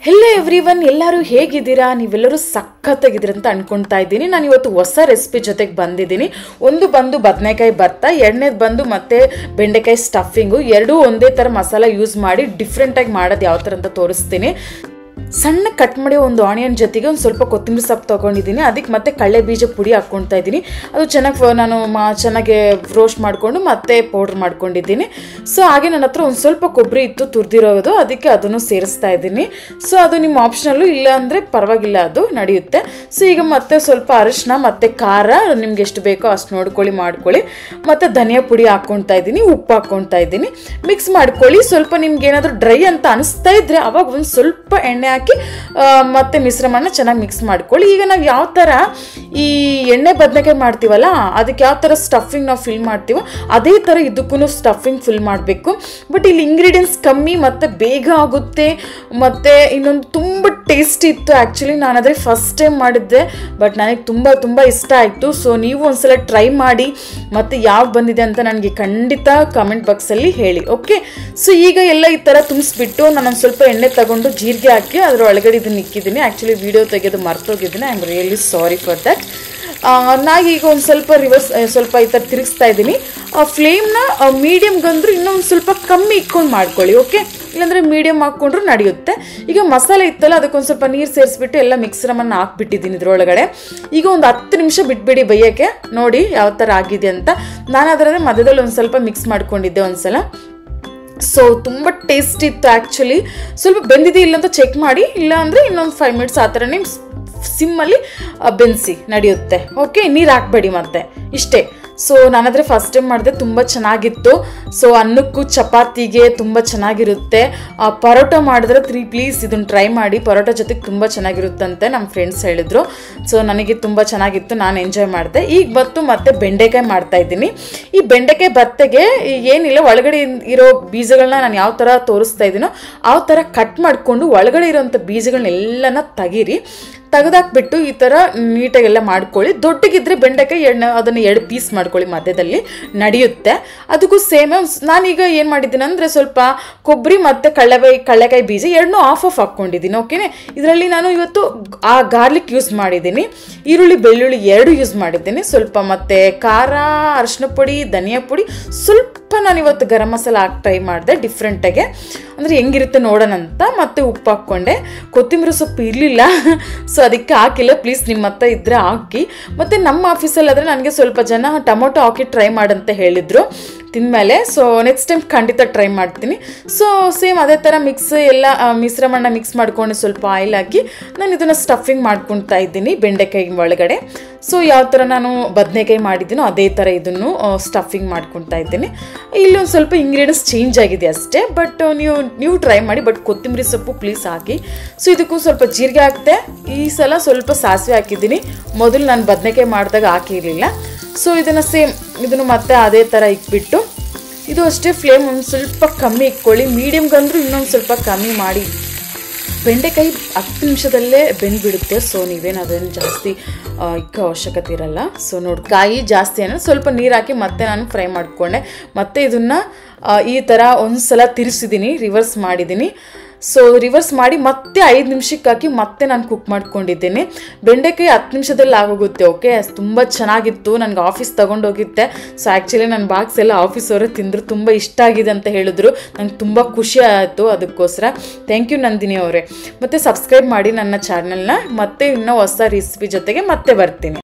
Hello everyone, ಎಲ್ಲರೂ ಹೇಗಿದ್ದೀರಾ? ನೀವೆಲ್ಲರೂ ಸಖತ್ತಾಗಿದ್ದೀರ ಅಂತ ಅನ್ಕೊಳ್ತಾ ಇದ್ದೀನಿ. ನಾನು ಇವತ್ತು ಹೊಸ ರೆಸಿಪಿ ಜೊತೆಗೆ ಬಂದಿದ್ದೀನಿ. ಒಂದು ಬಂದು ಬದನೆಕಾಯಿ ಭರ್ತಾ, ಎರಡನೇದು ಬಂದು ಮತ್ತೆ ಬೆಂಡೆಕಾಯಿ ಸ್ಟಫಿಂಗು. ಎರಡೂ ಒಂದೇ ಥರ ಮಸಾಲ ಯೂಸ್ ಮಾಡಿ ಡಿಫ್ರೆಂಟಾಗಿ ಮಾಡೋದು ಯಾವ ಥರ ಅಂತ ತೋರಿಸ್ತೀನಿ. ಸಣ್ಣ ಕಟ್ ಮಾಡಿ ಒಂದು ಆನಿಯನ್ ಜೊತೆಗೆ ಒಂದು ಸ್ವಲ್ಪ ಕೊತ್ತಂಬರಿ ಸೊಪ್ಪು ತೊಗೊಂಡಿದ್ದೀನಿ. ಅದಕ್ಕೆ ಮತ್ತೆ ಕಡಲೆ ಬೀಜ ಪುಡಿ ಹಾಕ್ಕೊಳ್ತಾ ಇದ್ದೀನಿ. ಅದು ಚೆನ್ನಾಗಿ ರೋಸ್ಟ್ ಮಾಡಿಕೊಂಡು ಮತ್ತೆ ಪೌಡ್ರ್ ಮಾಡ್ಕೊಂಡಿದ್ದೀನಿ. ಸೊ ಹಾಗೆ ನನ್ನ ಹತ್ರ ಒಂದು ಸ್ವಲ್ಪ ಕೊಬ್ಬರಿ ಇತ್ತು ತುರಿದಿರೋದು, ಅದಕ್ಕೆ ಅದನ್ನು ಸೇರಿಸ್ತಾ ಇದ್ದೀನಿ. ಸೊ ಅದು ನಿಮ್ಮ ಆಪ್ಷನಲ್ಲು, ಇಲ್ಲ ಅಂದರೆ ಪರವಾಗಿಲ್ಲ, ಅದು ನಡೆಯುತ್ತೆ. ಸೊ ಈಗ ಮತ್ತೆ ಸ್ವಲ್ಪ ಅರಿಶಿನ ಮತ್ತು ಖಾರ ನಿಮ್ಗೆ ಎಷ್ಟು ಬೇಕೋ ಅಷ್ಟು ನೋಡ್ಕೊಳ್ಳಿ ಮಾಡ್ಕೊಳ್ಳಿ. ಮತ್ತು ಧನಿಯಾ ಪುಡಿ ಹಾಕ್ಕೊಳ್ತಾ ಇದ್ದೀನಿ, ಉಪ್ಪು ಹಾಕ್ಕೊಳ್ತಾ ಇದ್ದೀನಿ. ಮಿಕ್ಸ್ ಮಾಡ್ಕೊಳ್ಳಿ. ಸ್ವಲ್ಪ ನಿಮ್ಗೆ ಏನಾದರೂ ಡ್ರೈ ಅಂತ ಅನಿಸ್ತಾ ಇದ್ದರೆ ಅವಾಗ ಒಂದು ಸ್ವಲ್ಪ ಎಣ್ಣೆ ಹಾಕಿ ಮತ್ತೆ ಮಿಶ್ರಣನ ಚೆನ್ನಾಗಿ ಮಿಕ್ಸ್ ಮಾಡ್ಕೊಳ್ಳಿ. ಈಗ ನಾವು ಯಾವ ಥರ ಈ ಎಣ್ಣೆ ಬದನೆಕಾಯಿ ಮಾಡ್ತೀವಲ್ಲ, ಅದಕ್ಕೆ ಯಾವ ಥರ ಸ್ಟಫಿಂಗ್ ನಾವು ಫಿಲ್ ಮಾಡ್ತೀವೋ ಅದೇ ಥರ ಇದಕ್ಕೂ ಸ್ಟಫಿಂಗ್ ಫಿಲ್ ಮಾಡಬೇಕು. ಬಟ್ ಇಲ್ಲಿ ಇಂಗ್ರೀಡಿಯೆಂಟ್ಸ್ ಕಮ್ಮಿ ಮತ್ತು ಬೇಗ ಆಗುತ್ತೆ. ಮತ್ತು ಇನ್ನೊಂದು ತುಂಬ ಟೇಸ್ಟಿ ಇತ್ತು. ಆ್ಯಕ್ಚುಲಿ ನಾನು ಅದೇ ಫಸ್ಟ್ ಟೈಮ್ ಮಾಡಿದ್ದೆ, ಬಟ್ ನನಗೆ ತುಂಬ ಇಷ್ಟ ಆಯಿತು. ಸೊ ನೀವು ಒಂದ್ಸಲ ಟ್ರೈ ಮಾಡಿ ಮತ್ತು ಯಾವ ಬಂದಿದೆ ಅಂತ ನನಗೆ ಖಂಡಿತ ಕಾಮೆಂಟ್ ಬಾಕ್ಸಲ್ಲಿ ಹೇಳಿ, ಓಕೆ? ಸೊ ಈಗ ಎಲ್ಲ ಈ ಥರ ತುಂಬಿಸ್ಬಿಟ್ಟು ನಾನು ಸ್ವಲ್ಪ ಎಣ್ಣೆ ತಗೊಂಡು ಜೀರಿಗೆ ಹಾಕಿ ಅದರ ಒಳಗಡೆ ಇದನ್ನು ಇಕ್ಕಿದ್ದೀನಿ. ಆ್ಯಕ್ಚುಲಿ ವಿಡಿಯೋ ತೆಗೆದು ಮರ್ತೋಗಿದ್ದೀನಿ. I am really sorry for that. ಈಗ ಒಂದು ಸ್ವಲ್ಪ ಈ ಥರ ತಿರುಗಿಸ್ತಾ ಇದ್ದೀನಿ. ಫ್ಲೇಮ್ನ ಮೀಡಿಯಮ್ಗಂದ್ರೂ ಇನ್ನೊಂದು ಸ್ವಲ್ಪ ಕಮ್ಮಿ ಇಟ್ಕೊಂಡು ಮಾಡ್ಕೊಳ್ಳಿ, ಓಕೆ? ಇಲ್ಲಾಂದರೆ ಮೀಡಿಯಮ್ ಹಾಕ್ಕೊಂಡ್ರೂ ನಡೆಯುತ್ತೆ. ಈಗ ಮಸಾಲೆ ಇತ್ತಲ್ಲ, ಅದಕ್ಕೊಂದು ಸ್ವಲ್ಪ ನೀರು ಸೇರಿಸ್ಬಿಟ್ಟು ಎಲ್ಲ ಮಿಕ್ಸರನ್ನು ಹಾಕ್ಬಿಟ್ಟಿದ್ದೀನಿ ಇದ್ರೊಳಗಡೆ. ಈಗ ಒಂದು 10 ನಿಮಿಷ ಬಿಟ್ಬಿಡಿ ಬೇಯೋಕ್ಕೆ. ನೋಡಿ ಯಾವ ಥರ ಆಗಿದೆ ಅಂತ. ನಾನು ಅದರಲ್ಲಿ ಮಧ್ಯದಲ್ಲಿ ಒಂದು ಸ್ವಲ್ಪ ಮಿಕ್ಸ್ ಮಾಡ್ಕೊಂಡಿದ್ದೆ ಒಂದ್ಸಲ. ಸೊ ತುಂಬ ಟೇಸ್ಟ್ ಇತ್ತು ಆ್ಯಕ್ಚುಲಿ. ಸ್ವಲ್ಪ ಬೆಂದಿದೆ ಇಲ್ಲ ಅಂತ ಚೆಕ್ ಮಾಡಿ, ಇಲ್ಲ ಅಂದರೆ ಇನ್ನೊಂದು 5 ಮಿನಿಟ್ಸ್ ಆ ಥರನೇ ಸಿಮ್ಮಲ್ಲಿ ಬೆನ್ಸಿ ನಡೆಯುತ್ತೆ, ಓಕೆ? ನೀರು ಹಾಕ್ಬೇಡಿ ಮತ್ತೆ, ಇಷ್ಟೇ. ಸೊ ನಾನಾದರೆ ಫಸ್ಟ್ ಟೈಮ್ ಮಾಡಿದೆ, ತುಂಬ ಚೆನ್ನಾಗಿತ್ತು. ಸೊ ಅನ್ನಕ್ಕೂ ಚಪಾತಿಗೆ ತುಂಬ ಚೆನ್ನಾಗಿರುತ್ತೆ. ಪರೋಟ ಮಾಡಿದ್ರೆ ಪ್ಲೀಸ್ ಇದನ್ನು ಟ್ರೈ ಮಾಡಿ. ಪರೋಟ ಜೊತೆಗೆ ತುಂಬ ಚೆನ್ನಾಗಿರುತ್ತಂತೆ ನಮ್ಮ ಫ್ರೆಂಡ್ಸ್ ಹೇಳಿದರು. ಸೊ ನನಗೆ ತುಂಬ ಚೆನ್ನಾಗಿತ್ತು, ನಾನು ಎಂಜಾಯ್ ಮಾಡಿದೆ. ಈಗ ಮತ್ತೆ ಬೆಂಡೆಕಾಯಿ ಮಾಡ್ತಾಯಿದ್ದೀನಿ. ಈ ಬೆಂಡೆಕಾಯಿ ಭರ್ತೆಗೆ ಏನಿಲ್ಲ, ಒಳಗಡೆ ಇರೋ ಬೀಜಗಳನ್ನ ನಾನು ಯಾವ ಥರ ತೋರಿಸ್ತಾ ಇದ್ದೀನೋ ಆ ಥರ ಕಟ್ ಮಾಡಿಕೊಂಡು ಒಳಗಡೆ ಇರೋಂಥ ಬೀಜಗಳನ್ನೆಲ್ಲನ ತೆಗೆದಾಕ್ಬಿಟ್ಟು ಈ ಥರ ನೀಟಾಗೆಲ್ಲ ಮಾಡ್ಕೊಳ್ಳಿ. ದೊಡ್ಡಗಿದ್ರೆ ಬೆಂಡೆಕಾಯಿ ಅದನ್ನು 2 ಪೀಸ್ ಮಾಡ್ಕೊಳ್ಳಿ, ಮಧ್ಯದಲ್ಲಿ ನಡೆಯುತ್ತೆ. ಅದಕ್ಕೂ ಸೇಮ್ ನಾನೀಗ ಏನು ಮಾಡಿದ್ದೀನಿ ಅಂದರೆ ಸ್ವಲ್ಪ ಕೊಬ್ಬರಿ ಮತ್ತು ಕಡಲೆಕಾಯಿ ಬೀಜ ಎರಡನ್ನೂ ಆಫ್ ಹಾಕ್ಕೊಂಡಿದ್ದೀನಿ, ಓಕೆನೆ? ಇದರಲ್ಲಿ ನಾನು ಇವತ್ತು ಗಾರ್ಲಿಕ್ ಯೂಸ್ ಮಾಡಿದ್ದೀನಿ, ಈರುಳ್ಳಿ ಬೆಳ್ಳುಳ್ಳಿ 2 ಯೂಸ್ ಮಾಡಿದ್ದೀನಿ, ಸ್ವಲ್ಪ ಮತ್ತು ಖಾರ, ಅರಿಶಿನ ಪುಡಿ, ಧನಿಯಾ ಪುಡಿ, ಸ್ವಲ್ಪ ನಾನು ಇವತ್ತು ಗರಂ ಮಸಾಲ ಹಾಕಿ ಟ್ರೈ ಮಾಡಿದೆ ಡಿಫ್ರೆಂಟಾಗೆ, ಅಂದರೆ ಹೆಂಗಿರುತ್ತೆ ನೋಡೋಣ ಅಂತ. ಮತ್ತು ಉಪ್ಪು ಹಾಕ್ಕೊಂಡೆ. ಕೊತ್ತಂಬರಿ ಸೊಪ್ಪು ಇರಲಿಲ್ಲ, ಸೊ ಅದಕ್ಕೆ ಹಾಕಿಲ್ಲ. ಪ್ಲೀಸ್ ನಿಮ್ಮ ಹತ್ರ ಇದ್ದರೆ ಹಾಕಿ. ಮತ್ತು ನಮ್ಮ ಆಫೀಸಲ್ಲಾದರೆ ನನಗೆ ಸ್ವಲ್ಪ ಜನ ಟೊಮೊಟೊ ಹಾಕಿ ಟ್ರೈ ಮಾಡಂತ ಹೇಳಿದರು ತಿಂದಮೇಲೆ. ಸೊ ನೆಕ್ಸ್ಟ್ ಟೈಮ್ ಖಂಡಿತ ಟ್ರೈ ಮಾಡ್ತೀನಿ. ಸೊ ಸೇಮ್ ಅದೇ ಥರ ಎಲ್ಲ ಮಿಶ್ರಣ ಮಿಕ್ಸ್ ಮಾಡ್ಕೊಂಡು ಸ್ವಲ್ಪ ಆಯಿಲ್ ಹಾಕಿ ನಾನು ಇದನ್ನು ಸ್ಟಫಿಂಗ್ ಮಾಡ್ಕೊಳ್ತಾ ಇದ್ದೀನಿ ಬೆಂಡೆಕಾಯಿ ಒಳಗಡೆ. ಸೊ ಯಾವ ಥರ ನಾನು ಬದನೆಕಾಯಿ ಮಾಡಿದ್ದೀನೋ ಅದೇ ಥರ ಇದನ್ನು ಸ್ಟಫಿಂಗ್ ಮಾಡ್ಕೊಳ್ತಾ ಇದ್ದೀನಿ. ಇಲ್ಲೊಂದು ಸ್ವಲ್ಪ ಇಂಗ್ರೀಡಿಯೆಂಟ್ಸ್ ಚೇಂಜ್ ಆಗಿದೆ ಅಷ್ಟೇ, ಬಟ್ ನೀವು ಟ್ರೈ ಮಾಡಿ. ಬಟ್ ಕೊತ್ತಂಬರಿ ಸೊಪ್ಪು ಪ್ಲೀಸ್ ಹಾಕಿ. ಸೊ ಇದಕ್ಕೂ ಸ್ವಲ್ಪ ಜೀರಿಗೆ ಹಾಕ್ತೆ. ಈ ಸಲ ಸ್ವಲ್ಪ ಸಾಸಿವೆ ಹಾಕಿದ್ದೀನಿ, ಮೊದಲು ನಾನು ಬದನೆಕಾಯಿ ಮಾಡಿದಾಗ ಹಾಕಿರಲಿಲ್ಲ. ಸೊ ಇದನ್ನು ಮತ್ತೆ ಅದೇ ಥರ ಇಕ್ಬಿಟ್ಟು, ಇದು ಅಷ್ಟೇ ಫ್ಲೇಮ್ ಒಂದು ಸ್ವಲ್ಪ ಕಮ್ಮಿ ಇಟ್ಕೊಳ್ಳಿ. ಮೀಡಿಯಮ್ಗಂದ್ರೂ ಇನ್ನೊಂದು ಸ್ವಲ್ಪ ಕಮ್ಮಿ ಮಾಡಿ. ಬೆಂಡೆಕಾಯಿ 10 ನಿಮಿಷದಲ್ಲೇ ಬೆಂದ್ಬಿಡುತ್ತೆ. ಸೊ ನೀವೇನು ಜಾಸ್ತಿ ಇಕ್ಕೋ ಅವಶ್ಯಕತೆ ಇರಲ್ಲ. ಸೊ ನೋಡಿ, ಕಾಯಿ ಜಾಸ್ತಿ ಅನ್ನೋದು ಸ್ವಲ್ಪ ನೀರು ಹಾಕಿ ಮತ್ತೆ ನಾನು ಫ್ರೈ ಮಾಡಿಕೊಂಡೆ. ಮತ್ತೆ ಇದನ್ನು ಈ ಥರ ಒಂದು ಸಲ ತಿರ್ಸಿದ್ದೀನಿ, ರಿವರ್ಸ್ ಮಾಡಿದ್ದೀನಿ. ಸೊ ರಿವರ್ಸ್ ಮಾಡಿ ಮತ್ತೆ 5 ನಿಮಿಷಕ್ಕೆ ಹಾಕಿ ಮತ್ತೆ ನಾನು ಕುಕ್ ಮಾಡ್ಕೊಂಡಿದ್ದೇನೆ. ಬೆಂಡೆಕಾಯಿ 10 ನಿಮಿಷದಲ್ಲಿ ಆಗೋಗುತ್ತೆ, ಓಕೆ? ತುಂಬ ಚೆನ್ನಾಗಿತ್ತು. ನನಗೆ ಆಫೀಸ್ ತೊಗೊಂಡೋಗಿದ್ದೆ. ಸೊ ಆ್ಯಕ್ಚುಲಿ ನನ್ನ ಬಾಕ್ಸ್ ಎಲ್ಲ ಆಫೀಸವರೇ ತಿಂದರು, ತುಂಬ ಇಷ್ಟ ಆಗಿದೆ ಅಂತ ಹೇಳಿದ್ರು. ನಂಗೆ ತುಂಬ ಖುಷಿ ಆಯಿತು. ಅದಕ್ಕೋಸ್ಕರ ಥ್ಯಾಂಕ್ ಯು ನಂದಿನಿ ಅವರೇ. ಮತ್ತು ಸಬ್ಸ್ಕ್ರೈಬ್ ಮಾಡಿ ನನ್ನ ಚಾನಲ್ನ. ಮತ್ತೆ ಇನ್ನೂ ಹೊಸ ರೆಸಿಪಿ ಜೊತೆಗೆ ಮತ್ತೆ ಬರ್ತೀನಿ.